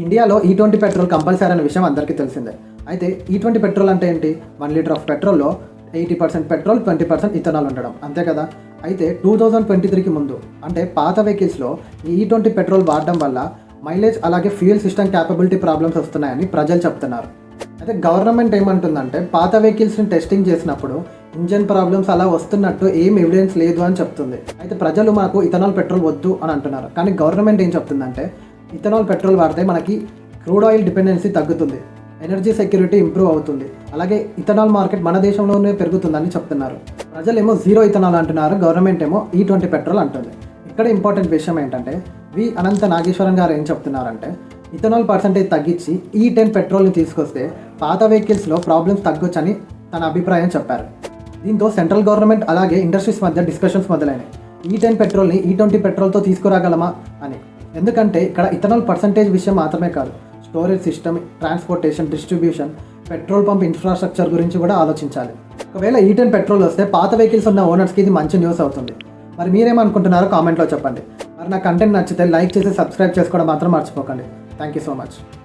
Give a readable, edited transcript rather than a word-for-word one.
ఇండియాలో E20 petrol compulsory అనే విషయం అందరికీ తెలిసిందే. అయితే E20 పెట్రోల్ అంటే ఏంటి? 1 లీటర్ ఆఫ్ పెట్రోల్‌లో 80% పెట్రోల్, 20% ఇథనాల్ ఉండడం. అంతే కదా! అయితే 2023కి ముందు అంటే పాత వెహికల్స్‌లో ఈ E20 పెట్రోల్ వాడడం వల్ల మైలేజ్ అలాగే ఫ్యూయల్ సిస్టమ్ క్యాపబిలిటీ ప్రాబ్లమ్స్ వస్తున్నాయని ప్రజలు చెప్తున్నారు. అయితే గవర్నమెంట్ ఏమంటుందంటే పాత వెహికల్స్‌ని టెస్టింగ్ చేసినప్పుడు ఇంజిన్ ప్రాబ్లమ్స్ అలా వస్తున్నట్టు ఏం ఎవిడెన్స్ లేదు అని చెప్తుంది. అయితే ప్రజలు మాకు ఇథనాల్ పెట్రోల్ వద్దు అని అంటున్నారు. కానీ గవర్నమెంట్ ఏం చెప్తుందంటే ఇథనాల్ పెట్రోల్ వాడితే మనకి క్రూడ్ ఆయిల్ డిపెండెన్సీ తగ్గుతుంది, ఎనర్జీ సెక్యూరిటీ ఇంప్రూవ్ అవుతుంది, అలాగే ఇథనాల్ మార్కెట్ మన దేశంలోనే పెరుగుతుందని చెప్తున్నారు. ప్రజలేమో జీరో ఇథనాల్ అంటున్నారు, గవర్నమెంట్ ఏమో E20 పెట్రోల్ అంటుంది. ఇక్కడ ఇంపార్టెంట్ విషయం ఏంటంటే అనంత నాగేశ్వరన్ గారు ఏం చెప్తున్నారంటే ఇథనాల్ పర్సంటేజ్ తగ్గించి E10 పెట్రోల్ని తీసుకొస్తే పాత వెహికల్స్లో ప్రాబ్లమ్స్ తగ్గొచ్చని తన అభిప్రాయం చెప్పారు. దీంతో సెంట్రల్ గవర్నమెంట్ అలాగే ఇండస్ట్రీస్ మధ్య డిస్కషన్స్ మొదలైనాయి. E10 పెట్రోల్ని E20 పెట్రోల్తో తీసుకురాగలమా అని. ఎందుకంటే ఇక్కడ ఇథనాల్ పర్సంటేజ్ విషయం మాత్రమే కాదు, storage system, transportation, distribution, petrol pump infrastructure గురించి కూడా ఆలోచించాలి. ఒకవేళ E10 పెట్రోల్ వస్తే పాత వెహికల్స్ ఉన్న ఓనర్స్కి ఇది మంచి న్యూస్ అవుతుంది. మరి మీరేమనుకుంటున్నారో కామెంట్లో చెప్పండి. మరి నా కంటెంట్ నచ్చితే లైక్ చేసి సబ్స్క్రైబ్ చేసుకోవడం మాత్రం మర్చిపోకండి. Thank you so much.